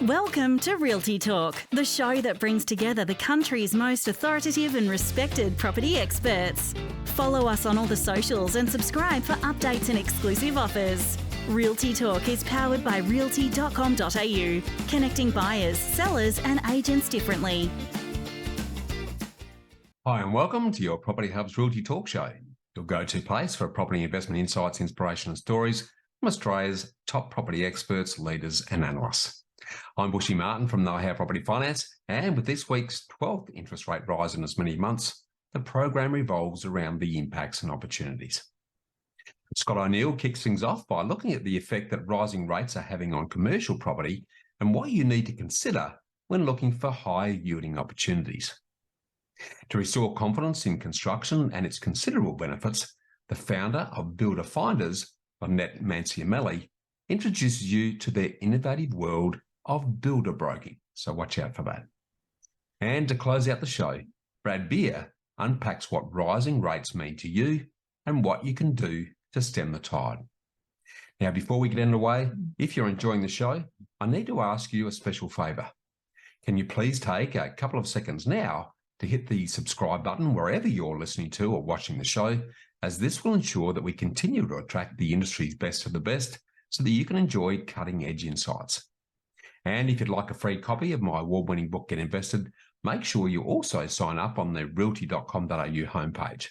Welcome to Realty Talk, the show that brings together the country's most authoritative and respected property experts. Follow us on all the socials and subscribe for updates and exclusive offers. Realty Talk is powered by realty.com.au, connecting buyers, sellers and agents differently. Hi and welcome to your Property Hub's Realty Talk Show, your go-to place for property investment insights, inspiration and stories from Australia's top property experts, leaders and analysts. I'm Bushy Martin from Know How Property Finance, and with this week's 12th interest rate rise in as many months, the program revolves around the impacts and opportunities. Scott O'Neill kicks things off by looking at the effect that rising rates are having on commercial property and what you need to consider when looking for higher yielding opportunities. To restore confidence in construction and its considerable benefits, the founder of Builder Finders, Lynette Manciameli, introduces you to their innovative world of builder broking, so watch out for that. And to close out the show, Brad Beer unpacks what rising rates mean to you and what you can do to stem the tide. Now, before we get underway, if you're enjoying the show, I need to ask you a special favour. Can you please take a couple of seconds now to hit the subscribe button wherever you're listening to or watching the show, as this will ensure that we continue to attract the industry's best of the best so that you can enjoy cutting-edge insights. And if you'd like a free copy of my award-winning book, Get Invested, make sure you also sign up on the realty.com.au homepage.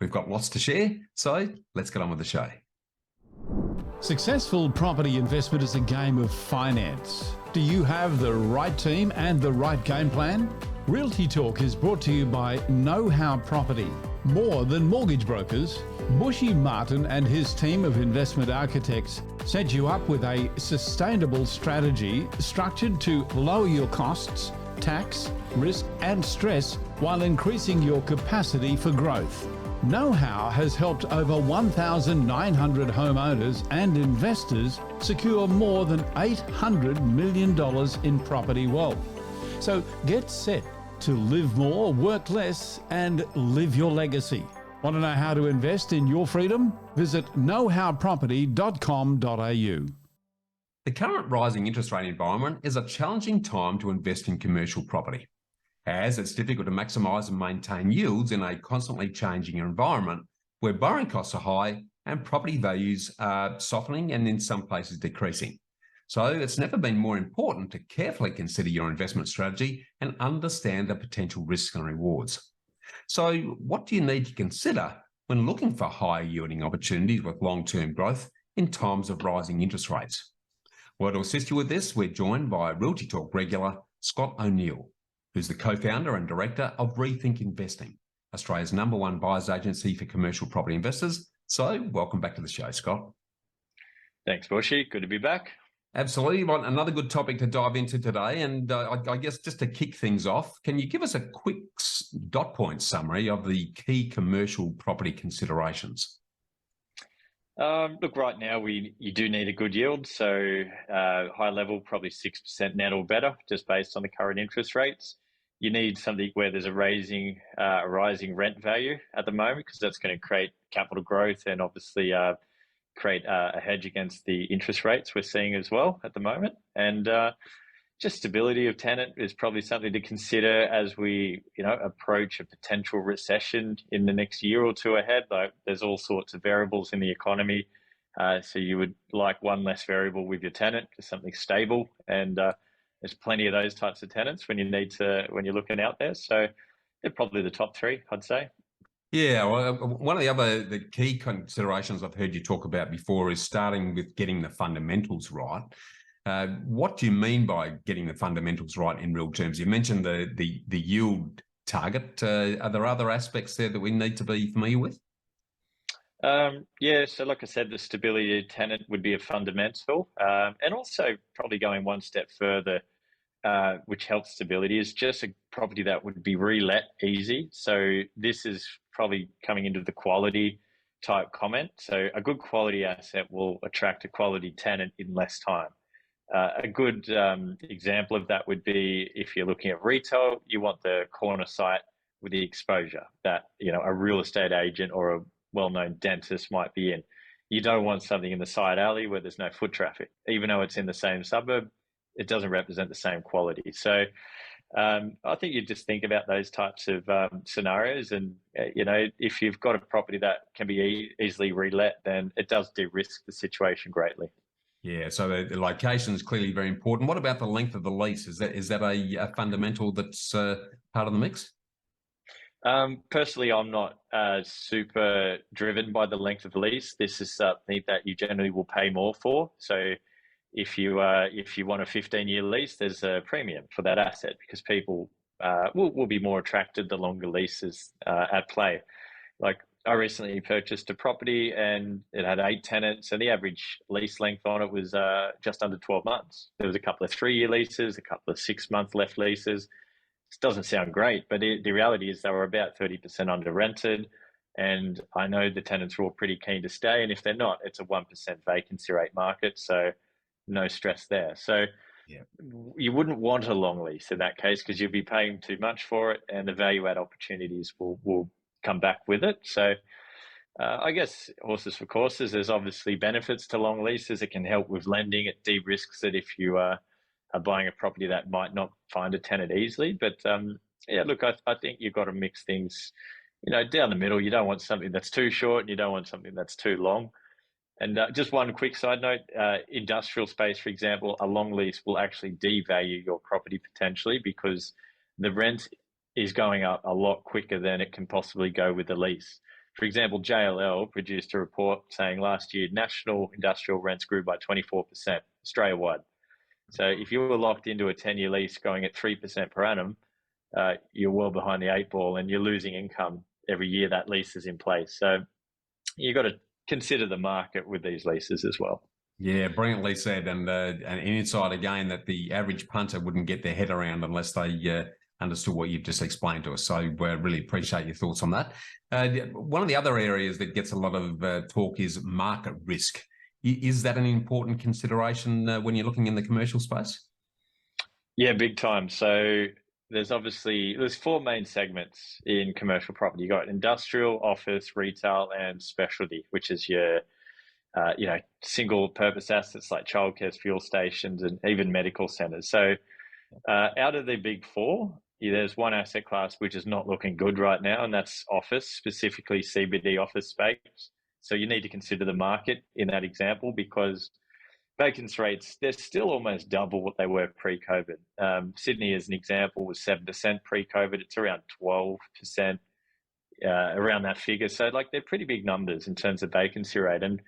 We've got lots to share, so let's get on with the show. Successful property investment is a game of finance. Do you have the right team and the right game plan? Realty Talk is brought to you by Know How Property. More than mortgage brokers, Bushy Martin and his team of investment architects set you up with a sustainable strategy structured to lower your costs, tax, risk and stress while increasing your capacity for growth. Know How has helped over 1,900 homeowners and investors secure more than $800 million in property wealth. So get set to live more, work less, and live your legacy. Want to know how to invest in your freedom? Visit knowhowproperty.com.au. The current rising interest rate environment is a challenging time to invest in commercial property, as it's difficult to maximise and maintain yields in a constantly changing environment where borrowing costs are high and property values are softening and in some places decreasing. So it's never been more important to carefully consider your investment strategy and understand the potential risks and rewards. So what do you need to consider when looking for higher yielding opportunities with long-term growth in times of rising interest rates? Well, to assist you with this, we're joined by Realty Talk regular Scott O'Neill, who's the co-founder and director of Rethink Investing, Australia's #1 buyers agency for commercial property investors. So welcome back to the show, Scott. Thanks, Bushy. Good to be back. Absolutely. Well, another good topic to dive into today. And I guess just to kick things off, can you give us a quick dot point summary of the key commercial property considerations? Look, right now you do need a good yield. So high level, probably 6% net or better, just based on the current interest rates. You need something where there's a rising rent value at the moment, because that's going to create capital growth and obviously create a hedge against the interest rates we're seeing as well at the moment. And just stability of tenant is probably something to consider as we, approach a potential recession in the next year or two ahead. Like, there's all sorts of variables in the economy. So you would like one less variable with your tenant, just something stable. And there's plenty of those types of tenants when you're looking out there. So they're probably the top three, I'd say. Yeah, well, one of the key considerations I've heard you talk about before is starting with getting the fundamentals right. What do you mean by getting the fundamentals right in real terms? You mentioned the yield target. Are there other aspects there that we need to be familiar with? Yeah, so like I said, the stability of tenant would be a fundamental, and also probably going one step further, which helps stability, is just a property that would be relet easy. So this is probably coming into the quality type comment. So a good quality asset will attract a quality tenant in less time. A good example of that would be if you're looking at retail, you want the corner site with the exposure that, a real estate agent or a well-known dentist might be in. You don't want something in the side alley where there's no foot traffic. Even though it's in the same suburb, it doesn't represent the same quality. So I think you just think about those types of scenarios, and if you've got a property that can be easily relet, then it does de-risk the situation greatly. Yeah, so the location is clearly very important. What about the length of the lease? Is that a fundamental that's part of the mix? Personally, I'm not super driven by the length of the lease. This is something that you generally will pay more for. So if you want a 15-year lease, there's a premium for that asset because people will be more attracted the longer leases at play. Like I recently purchased a property and it had 8 tenants, and the average lease length on it was just under 12 months. There was a couple of 3-year leases, a couple of 6-month left leases. This doesn't sound great, but the reality is they were about 30% under rented. And I know the tenants were all pretty keen to stay. And if they're not, it's a 1% vacancy rate market. So no stress there. So yeah, you wouldn't want a long lease in that case because you'll be paying too much for it and the value add opportunities will come back with it. So I guess horses for courses, there's obviously benefits to long leases. It can help with lending. It de-risks it if you are buying a property that might not find a tenant easily. But yeah, look, I think you've got to mix things, down the middle. You don't want something that's too short and you don't want something that's too long. And just one quick side note, industrial space, for example, a long lease will actually devalue your property potentially because the rent is going up a lot quicker than it can possibly go with the lease. For example, JLL produced a report saying last year national industrial rents grew by 24% Australia-wide. So if you were locked into a 10-year lease going at 3% per annum, you're well behind the 8 ball and you're losing income every year that lease is in place. So you've got to consider the market with these leases as well. Yeah, brilliantly said. And an insight again that the average punter wouldn't get their head around unless they understood what you've just explained to us. So really appreciate your thoughts on that. One of the other areas that gets a lot of talk is market risk. Is that an important consideration when you're looking in the commercial space? Yeah, big time. So there's 4 main segments in commercial property. You've got industrial, office, retail, and specialty, which is your single purpose assets like childcare, fuel stations, and even medical centers. So out of the big 4, there's one asset class which is not looking good right now, and that's office, specifically CBD office space. So you need to consider the market in that example because vacancy rates, they're still almost double what they were pre-COVID. Sydney, as an example, was 7% pre-COVID. It's around 12%, around that figure. So they're pretty big numbers in terms of vacancy rate. And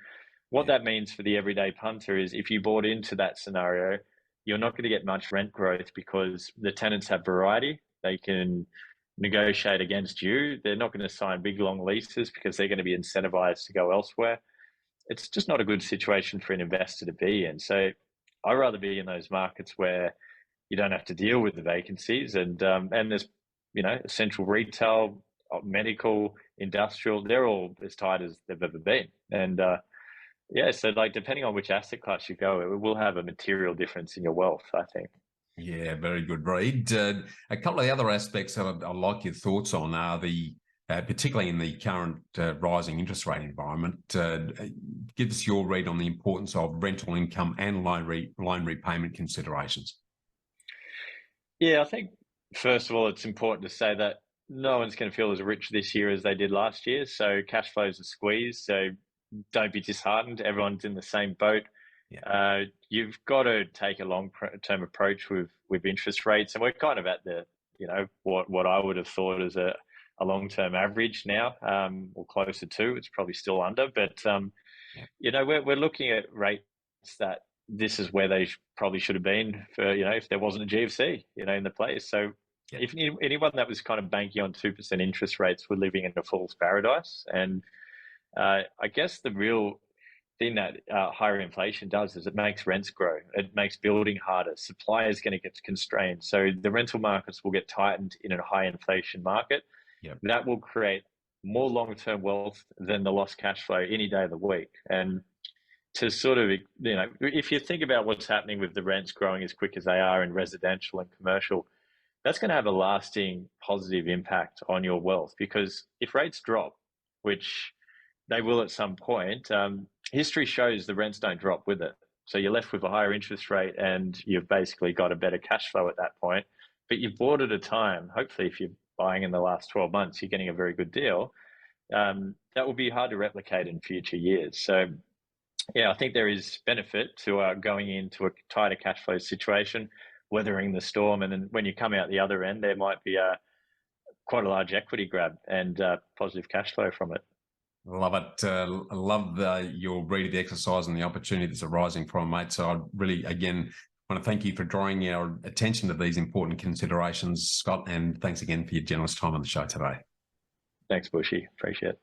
what that means for the everyday punter is if you bought into that scenario, you're not going to get much rent growth because the tenants have variety. They can negotiate against you. They're not going to sign big, long leases because they're going to be incentivized to go elsewhere. It's just not a good situation for an investor to be in. So I'd rather be in those markets where you don't have to deal with the vacancies and there's, essential retail, medical, industrial, they're all as tight as they've ever been. And so depending on which asset class you go, it will have a material difference in your wealth, I think. Yeah, very good, Reid. A couple of the other aspects that I'd like your thoughts on are particularly in the current rising interest rate environment. Give us your read on the importance of rental income and loan repayment considerations. Yeah, I think first of all, it's important to say that no one's going to feel as rich this year as they did last year. So cash flows are squeezed. So don't be disheartened. Everyone's in the same boat. Yeah. You've got to take a long-term approach with interest rates, and we're kind of at the what I would have thought as a long-term average now, or closer to. It's probably still under, but we're looking at rates that this is where they probably should have been for if there wasn't a GFC in the place. So if anyone that was kind of banking on 2% interest rates were living in a fool's paradise, and I guess the real thing that higher inflation does is it makes rents grow. It makes building harder. Supply is going to get constrained. So the rental markets will get tightened in a high inflation market. Yep. That will create more long-term wealth than the lost cash flow any day of the week. And to sort of, if you think about what's happening with the rents growing as quick as they are in residential and commercial, that's going to have a lasting positive impact on your wealth, because if rates drop, which they will at some point, history shows the rents don't drop with it. So you're left with a higher interest rate and you've basically got a better cash flow at that point. But you've bought at a time, hopefully if you're buying in the last 12 months, you're getting a very good deal. That will be hard to replicate in future years. So yeah, I think there is benefit to going into a tighter cash flow situation, weathering the storm, and then when you come out the other end, there might be quite a large equity grab and positive cash flow from it. Love it. I love your read of the exercise and the opportunity that's arising from, mate. So I really, again, want to thank you for drawing our attention to these important considerations, Scott, and thanks again for your generous time on the show today. Thanks, Bushy. Appreciate it.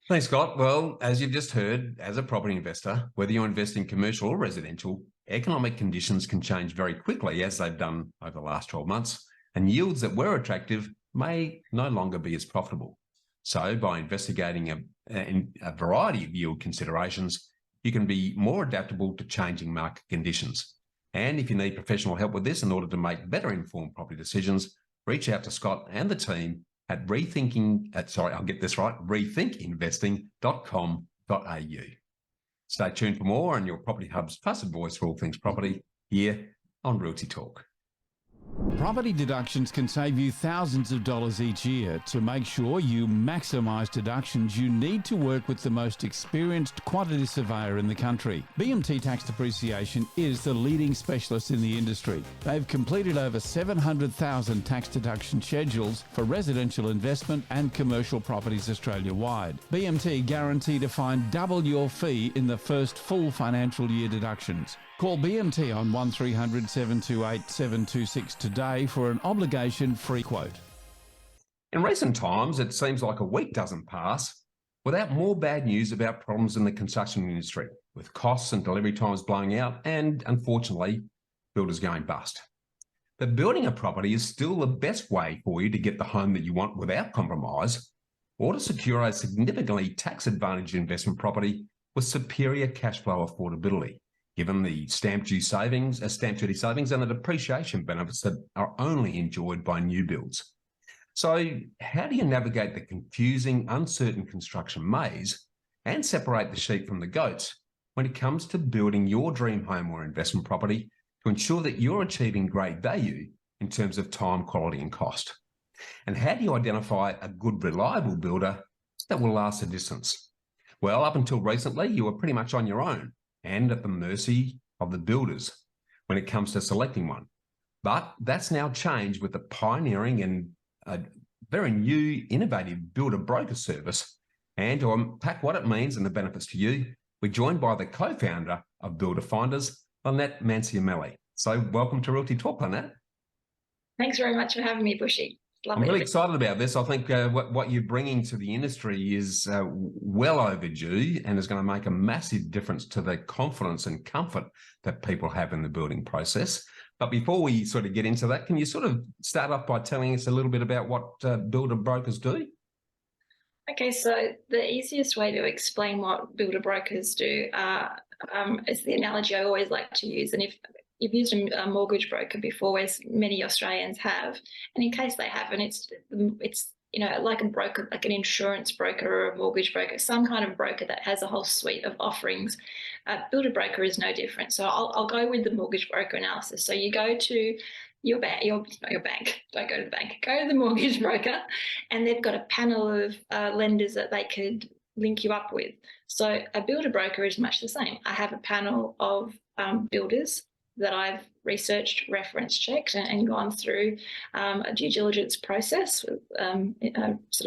Thanks, Scott. Well, as you've just heard, as a property investor, whether you're investing commercial or residential, economic conditions can change very quickly, as they've done over the last 12 months, and yields that were attractive may no longer be as profitable. So by investigating a variety of yield considerations, you can be more adaptable to changing market conditions. And if you need professional help with this in order to make better informed property decisions, reach out to Scott and the team at rethinkinvesting.com.au. Stay tuned for more on your Property Hub's trusted voice for all things property here on Realty Talk. Property deductions can save you thousands of dollars each year. To make sure you maximise deductions, you need to work with the most experienced quantity surveyor in the country. BMT Tax Depreciation is the leading specialist in the industry. They've completed over 700,000 tax deduction schedules for residential investment and commercial properties Australia-wide. BMT guarantee to find double your fee in the first full financial year deductions. Call BMT on 1300 728 726 today for an obligation-free quote. In recent times, it seems like a week doesn't pass without more bad news about problems in the construction industry, with costs and delivery times blowing out and, unfortunately, builders going bust. But building a property is still the best way for you to get the home that you want without compromise, or to secure a significantly tax-advantaged investment property with superior cash flow affordability, given the stamp duty savings and the depreciation benefits that are only enjoyed by new builds. So how do you navigate the confusing, uncertain construction maze and separate the sheep from the goats when it comes to building your dream home or investment property to ensure that you're achieving great value in terms of time, quality and cost? And how do you identify a good, reliable builder that will last a distance? Well, up until recently, you were pretty much on your own and at the mercy of the builders when it comes to selecting one. But that's now changed with the pioneering and very new, innovative builder broker service. And to unpack what it means and the benefits to you, we're joined by the co-founder of Builder Finders, Lynette Manciameli. So welcome to Realty Talk, Lynette. Thanks very much for having me, Bushy. I'm really excited about this. I think what you're bringing to the industry is well overdue and is going to make a massive difference to the confidence and comfort that people have in the building process. But before we sort of get into that, can you sort of start off by telling us a little bit about what builder brokers do? Okay, so the easiest way to explain what builder brokers do is the analogy I always like to use. And if you've used a mortgage broker before, as many Australians have, and in case they haven't, it's like a broker, like an insurance broker or a mortgage broker, some kind of broker that has a whole suite of offerings. Builder broker is no different. So I'll go with the mortgage broker analysis. So you go to your bank, not your bank, don't go to the bank, go to the mortgage broker, and they've got a panel of lenders that they could link you up with. So a builder broker is much the same. I have a panel of builders that I've researched, reference checked, and gone through a due diligence process, sort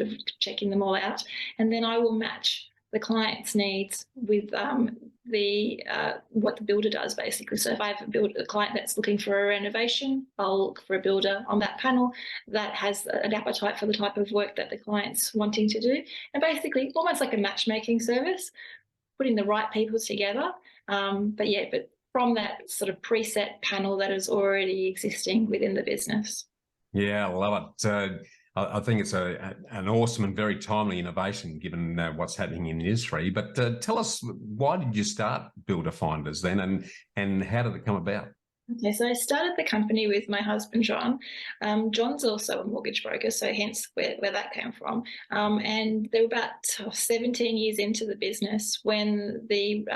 of checking them all out. And then I will match the client's needs with what the builder does, basically. So if I have a client that's looking for a renovation, I'll look for a builder on that panel that has an appetite for the type of work that the client's wanting to do. And basically, almost like a matchmaking service, putting the right people together. But from that sort of preset panel that is already existing within the business. Yeah, I love it. I think it's an awesome and very timely innovation given what's happening in the industry. But tell us, why did you start Builder Finders then, and how did it come about? Okay, so I started the company with my husband, John. John's also a mortgage broker, so hence where that came from. And they were about 17 years into the business when the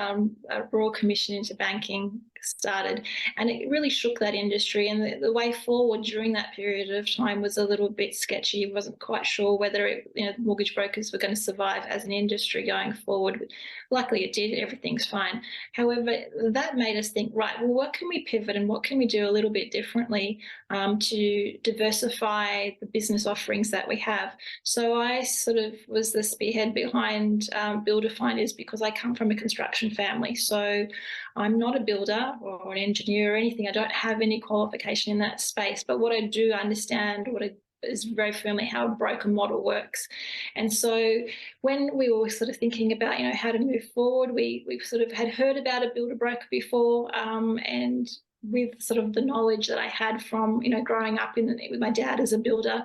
Royal Commission into Banking started, and it really shook that industry. And the way forward during that period of time was a little bit sketchy. It wasn't quite sure whether mortgage brokers were going to survive as an industry going forward. Luckily, it did. Everything's fine. However, that made us think, right, well, what can we pivot and what can we do a little bit differently to diversify the business offerings that we have? So I sort of was the spearhead behind Builder Finders because I come from a construction family. So I'm not a builder or an engineer or anything. I don't have any qualification in that space. But what I do understand, is very firmly how a broker model works. And so when we were sort of thinking about, how to move forward, we sort of had heard about a builder broker before, and with sort of the knowledge that I had from, growing up with my dad as a builder,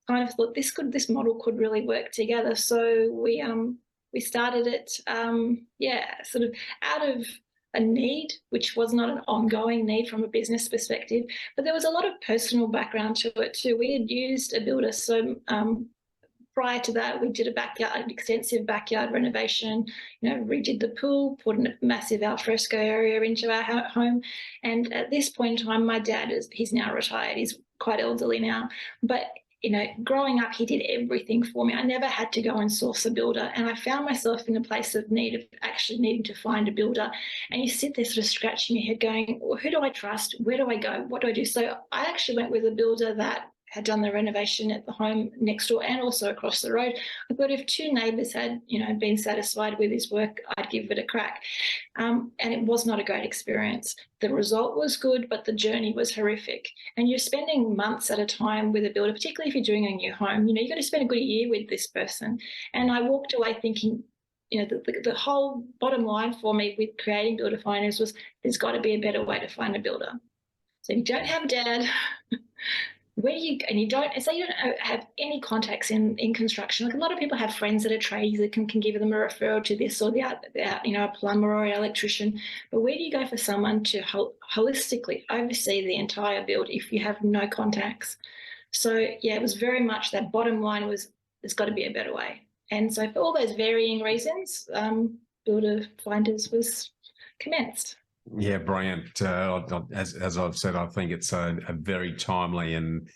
kind of thought this model could really work together. So we started it, sort of out of a need, which was not an ongoing need from a business perspective, but there was a lot of personal background to it too. We had used a builder, so prior to that, we did an extensive backyard renovation, redid the pool, put in a massive alfresco area into our home. And at this point in time, my dad he's now retired. He's quite elderly now, but growing up, he did everything for me. I never had to go and source a builder. And I found myself in a place of need of actually needing to find a builder. And you sit there sort of scratching your head going, well, who do I trust? Where do I go? What do I do? So I actually went with a builder that had done the renovation at the home next door and also across the road. I thought if two neighbours had, been satisfied with his work, I'd give it a crack. And it was not a great experience. The result was good, but the journey was horrific. And you're spending months at a time with a builder, particularly if you're doing a new home. You're going to spend a good year with this person. And I walked away thinking, the whole bottom line for me with creating Builder Finders was there's got to be a better way to find a builder. So you don't have dad. You don't have any contacts in construction. Like a lot of people have friends that are tradies that can give them a referral to this or that, a plumber or an electrician. But where do you go for someone to holistically oversee the entire build if you have no contacts? So yeah, it was very much that bottom line was there's got to be a better way. And so for all those varying reasons, Builder Finders was commenced. Yeah, brilliant. As I've said, I think it's a very timely and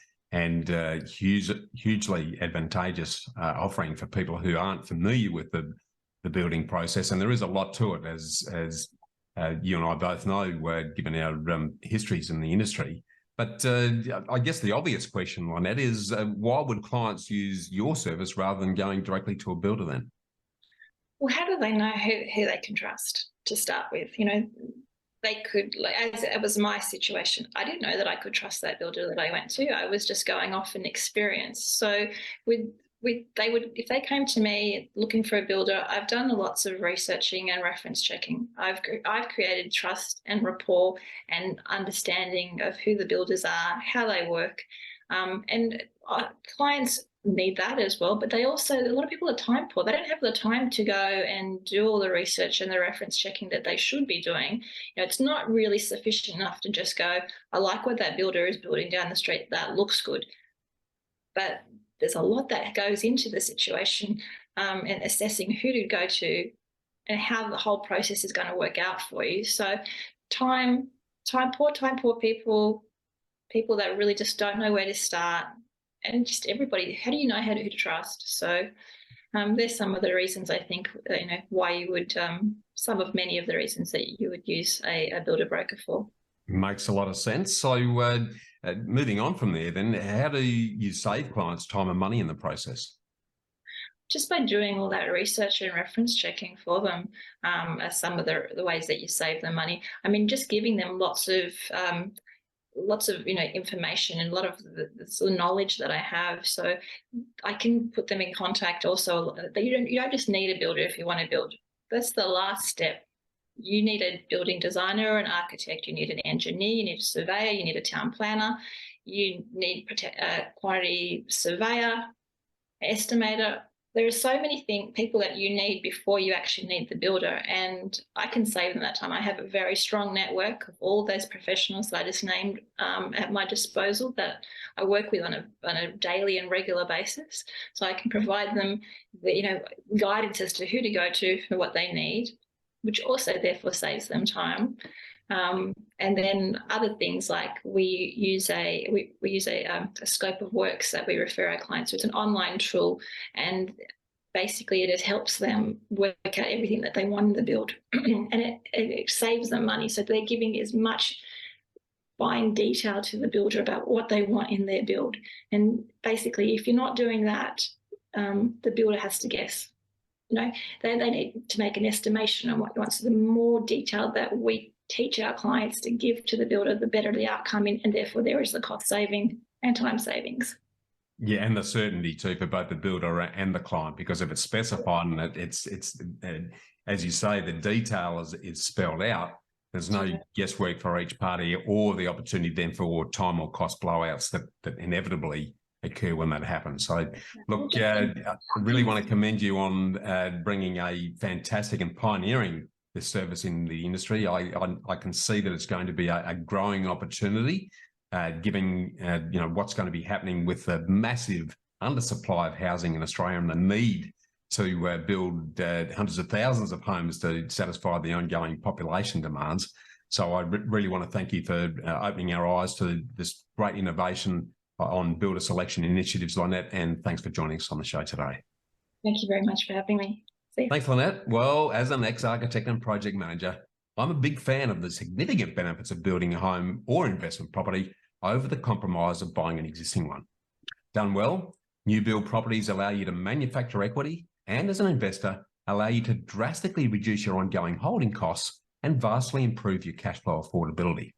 hugely advantageous offering for people who aren't familiar with the building process. And there is a lot to it, as you and I both know, given our histories in the industry. But I guess the obvious question, Lynette, is why would clients use your service rather than going directly to a builder then? Well, how do they know who they can trust to start with? They could, as it was my situation, I didn't know that I could trust that builder that I went to. I was just going off an experience. So if they came to me looking for a builder, I've done lots of researching and reference checking. I've created trust and rapport and understanding of who the builders are, how they work, and clients need that as well, but a lot of people are time poor. They don't have the time to go and do all the research and the reference checking that they should be doing. It's not really sufficient enough to just go, I like what that builder is building down the street, that looks good. But there's a lot that goes into the situation, and assessing who to go to and how the whole process is going to work out for you. So time poor people that really just don't know where to start, and just everybody, how do you know who to trust? So there's some of the reasons I think, why you would, some of many of the reasons that you would use a builder broker for. Makes a lot of sense. So moving on from there, then, how do you save clients time and money in the process? Just by doing all that research and reference checking for them, are some of the ways that you save them money. I mean, just giving them lots of information and a lot of the sort of knowledge that I have, so I can put them in contact. Also, you don't just need a builder if you want to build. That's the last step. You need a building designer or an architect. You need an engineer. You need a surveyor. You need a town planner. You need a quantity surveyor, estimator. there are so many people that you need before you actually need the builder, and I can save them that time. I have a very strong network of all those professionals that I just named at my disposal that I work with on a daily and regular basis. So I can provide them the guidance as to who to go to for what they need, which also therefore saves them time. And then other things like we use a scope of works that we refer our clients to. It's an online tool, and basically it helps them work out everything that they want in the build, and it saves them money. So they're giving as much fine detail to the builder about what they want in their build. And basically, if you're not doing that, the builder has to guess. They need to make an estimation on what you want. So the more detail that we teach our clients to give to the builder, the better the outcome, and therefore there is the cost saving and time savings. Yeah, and the certainty too for both the builder and the client, because if it's specified and it's as you say, the detail is spelled out, there's no guesswork for each party, or the opportunity then for time or cost blowouts that inevitably occur when that happens. So look, I really want to commend you on bringing a fantastic and pioneering this service in the industry. I can see that it's going to be a growing opportunity, given what's going to be happening with the massive undersupply of housing in Australia and the need to build hundreds of thousands of homes to satisfy the ongoing population demands. So I really want to thank you for opening our eyes to this great innovation on builder selection initiatives, Lynette, and thanks for joining us on the show today. Thank you very much for having me. Thanks, Lynette. Well, as an ex-architect and project manager, I'm a big fan of the significant benefits of building a home or investment property over the compromise of buying an existing one. Done well, new build properties allow you to manufacture equity and, as an investor, allow you to drastically reduce your ongoing holding costs and vastly improve your cash flow affordability.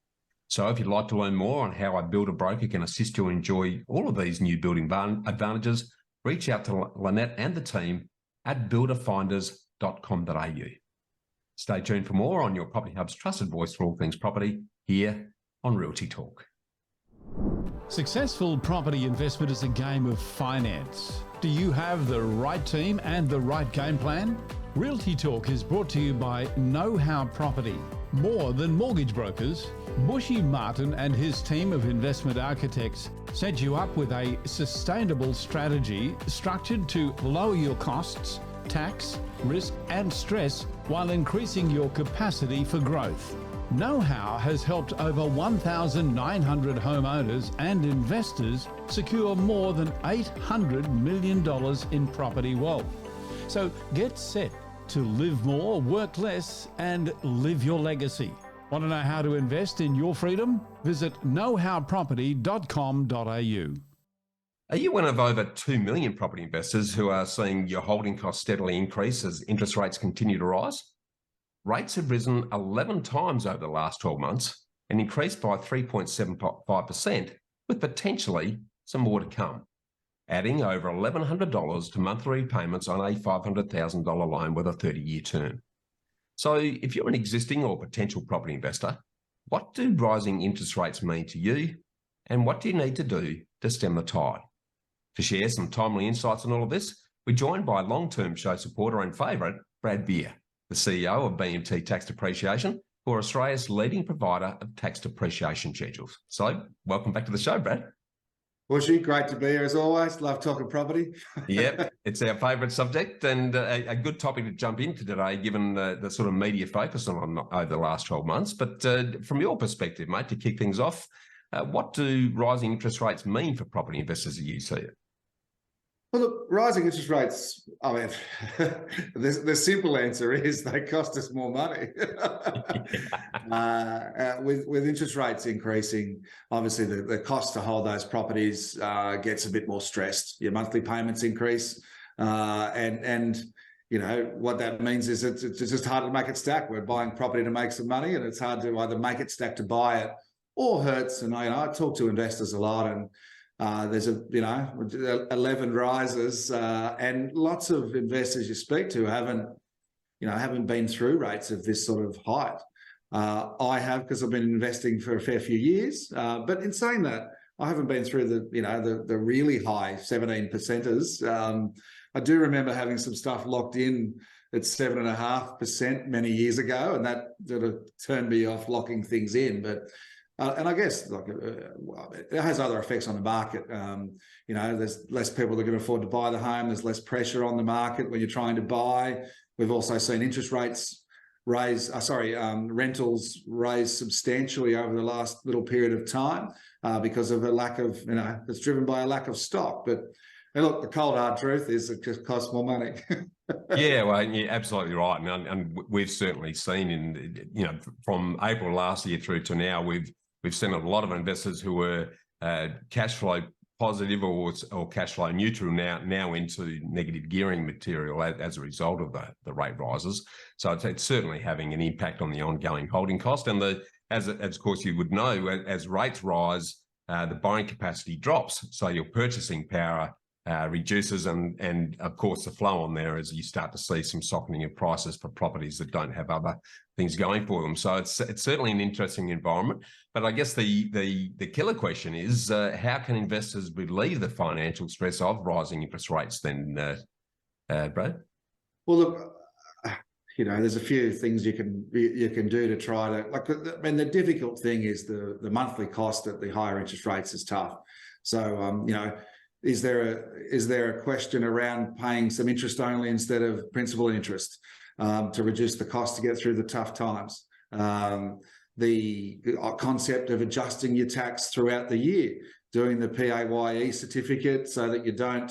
So if you'd like to learn more on how a builder broker can assist you enjoy all of these new building advantages, reach out to Lynette and the team at builderfinders.com.au. Stay tuned for more on your Property Hub's trusted voice for all things property here on Realty Talk. Successful property investment is a game of finance. Do you have the right team and the right game plan? Realty Talk is brought to you by Know How Property. More than mortgage brokers, Bushy Martin and his team of investment architects set you up with a sustainable strategy structured to lower your costs, tax, risk and stress while increasing your capacity for growth. Know How has helped over 1,900 homeowners and investors secure more than $800 million in property wealth. So get set to live more, work less and live your legacy. Want to know how to invest in your freedom? Visit knowhowproperty.com.au. Are you one of over 2 million property investors who are seeing your holding costs steadily increase as interest rates continue to rise? Rates have risen 11 times over the last 12 months and increased by 3.75%, with potentially some more to come, adding over $1,100 to monthly repayments on a $500,000 loan with a 30-year term. So if you're an existing or potential property investor, what do rising interest rates mean to you, and what do you need to do to stem the tide? To share some timely insights on all of this, we're joined by long-term show supporter and favourite, Brad Beer, the CEO of BMT Tax Depreciation, who are Australia's leading provider of tax depreciation schedules. So welcome back to the show, Brad. Bushy, great to be here as always. Love talking property. Yep, it's our favourite subject and a good topic to jump into today, given the sort of media focus on over the last 12 months. But from your perspective, mate, to kick things off, what do rising interest rates mean for property investors as you see it? Well, look, rising interest rates, I mean, the simple answer is they cost us more money. With interest rates increasing, obviously the cost to hold those properties gets a bit more stressed. Your monthly payments increase, and you know what that means is it's just harder to make it stack. We're buying property to make some money, and it's hard to either make it stack to buy it or hurts. And I talk to investors a lot, and there's 11 rises, and lots of investors you speak to haven't been through rates of this sort of height. I have, because I've been investing for a fair few years. But in saying that, I haven't been through the really high 17%ers I do remember having some stuff locked in at 7.5% many years ago, and that sort of turned me off locking things in. But and I guess it has other effects on the market. There's less people that can afford to buy the home. There's less pressure on the market when you're trying to buy. We've also seen interest rates rentals rise substantially over the last little period of time because of a lack of, it's driven by a lack of stock. But look, the cold hard truth is it just costs more money. Yeah, well, you're absolutely right, and we've certainly seen from April last year through to now, we've seen a lot of investors who were cash flow positive or cash flow neutral now into negative gearing material as a result of the rate rises. So it's certainly having an impact on the ongoing holding cost. And as of course you would know, as rates rise, the buying capacity drops, so your purchasing power reduces, and of course the flow on there as you start to see some softening of prices for properties that don't have other things going for them. So it's certainly an interesting environment. But I guess the killer question is how can investors relieve the financial stress of rising interest rates then, Brad? Well, look, there's a few things you can do to try to, the difficult thing is the monthly cost at the higher interest rates is tough. So is there a question around paying some interest only instead of principal and interest to reduce the cost to get through the tough times? The concept of adjusting your tax throughout the year, doing the PAYE certificate so that you don't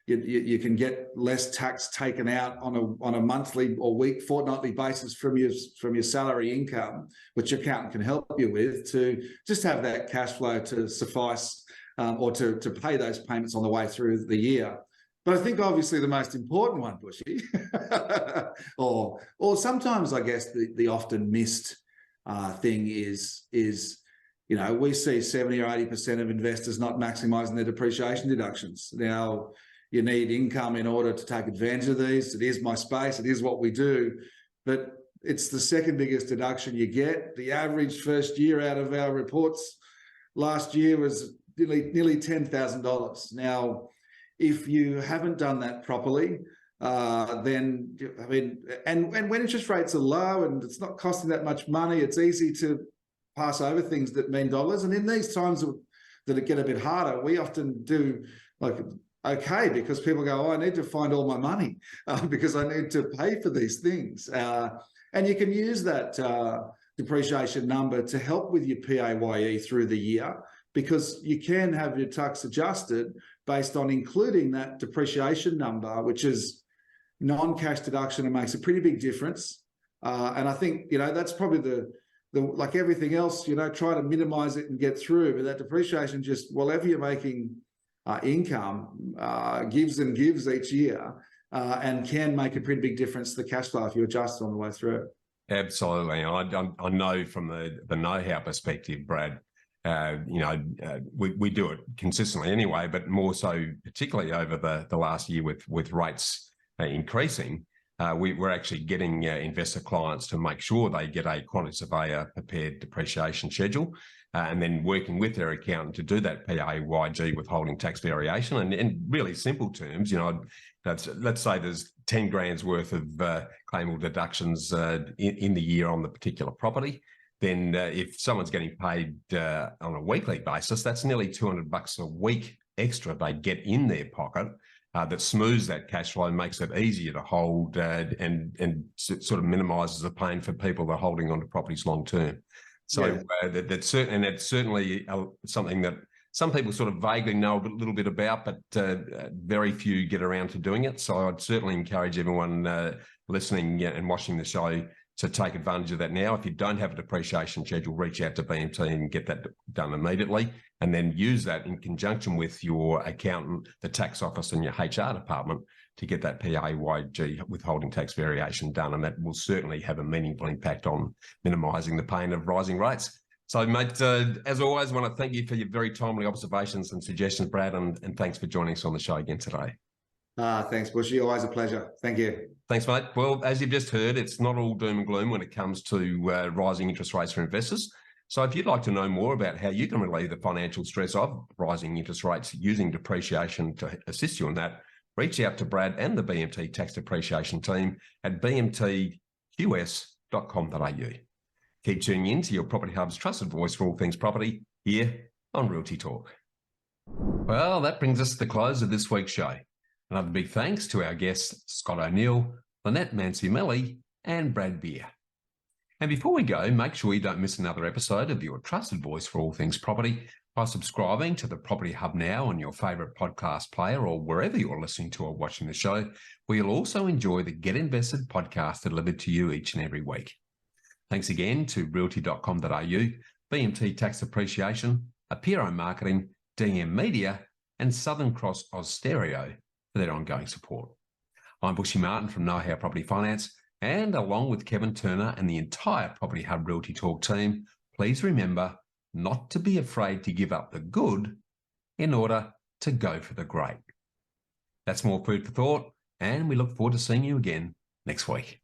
you can get less tax taken out on a monthly or fortnightly basis from your salary income, which your accountant can help you with, to just have that cash flow to suffice or to pay those payments on the way through the year. But I think obviously the most important one, Bushy, or sometimes I guess the often missed thing is we see 70 or 80% of investors not maximising their depreciation deductions. Now, you need income in order to take advantage of these. It is my space. It is what we do. But it's the second biggest deduction you get. The average first year out of our reports last year was nearly $10,000. Now, if you haven't done that properly, then, and when interest rates are low and it's not costing that much money, it's easy to pass over things that mean dollars. And in these times that it get a bit harder, we often do okay, because people go, I need to find all my money because I need to pay for these things. And you can use that depreciation number to help with your PAYE through the year, because you can have your tax adjusted based on including that depreciation number, which is non-cash deduction and makes a pretty big difference. And I think, that's probably the like everything else, try to minimize it and get through. But that depreciation, just whatever you're making income, gives and gives each year and can make a pretty big difference to the cash flow if you adjust on the way through. Absolutely. I know from the know-how perspective, Brad, we do it consistently anyway, but more so particularly over the last year with rates increasing, we're actually getting investor clients to make sure they get a quantity surveyor prepared depreciation schedule, and then working with their accountant to do that PAYG withholding tax variation. And in really simple terms, let's say there's 10 grand's worth of claimable deductions in the year on the particular property. Then if someone's getting paid on a weekly basis, that's nearly $200 a week extra they get in their pocket. That smooths that cash flow, makes it easier to hold, and sort of minimises the pain for people that are holding onto properties long term. So that's certainly something that some people sort of vaguely know a little bit about, but very few get around to doing it. So I'd certainly encourage everyone listening and watching the show to take advantage of that now. If you don't have a depreciation schedule, reach out to BMT and get that done immediately, and then use that in conjunction with your accountant, the tax office and your HR department to get that PAYG withholding tax variation done. And that will certainly have a meaningful impact on minimising the pain of rising rates. So, mate, as always, I want to thank you for your very timely observations and suggestions, Brad, and thanks for joining us on the show again today. Thanks, Bushy. Always a pleasure. Thank you. Thanks, mate. Well, as you've just heard, it's not all doom and gloom when it comes to rising interest rates for investors. So if you'd like to know more about how you can relieve the financial stress of rising interest rates using depreciation to assist you in that, reach out to Brad and the BMT Tax Depreciation team at bmtqs.com.au. Keep tuning in to your Property Hub's trusted voice for all things property here on Realty Talk. Well, that brings us to the close of this week's show. Another big thanks to our guests Scott O'Neill, Lynette Manciameli and Brad Beer. And before we go, make sure you don't miss another episode of your trusted voice for all things property by subscribing to the Property Hub now on your favourite podcast player or wherever you're listening to or watching the show, where you'll also enjoy the Get Invested podcast delivered to you each and every week. Thanks again to realty.com.au, BMT Tax Depreciation, Apiro Marketing, DM Media and Southern Cross Oz Stereo for their ongoing support. I'm Bushy Martin from Know How Property Finance, and along with Kevin Turner and the entire Property Hub Realty Talk team, please remember not to be afraid to give up the good in order to go for the great. That's more food for thought, and we look forward to seeing you again next week.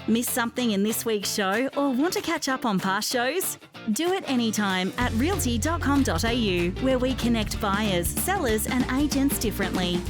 Miss something in this week's show or want to catch up on past shows? Do it anytime at realty.com.au, where we connect buyers, sellers and agents differently.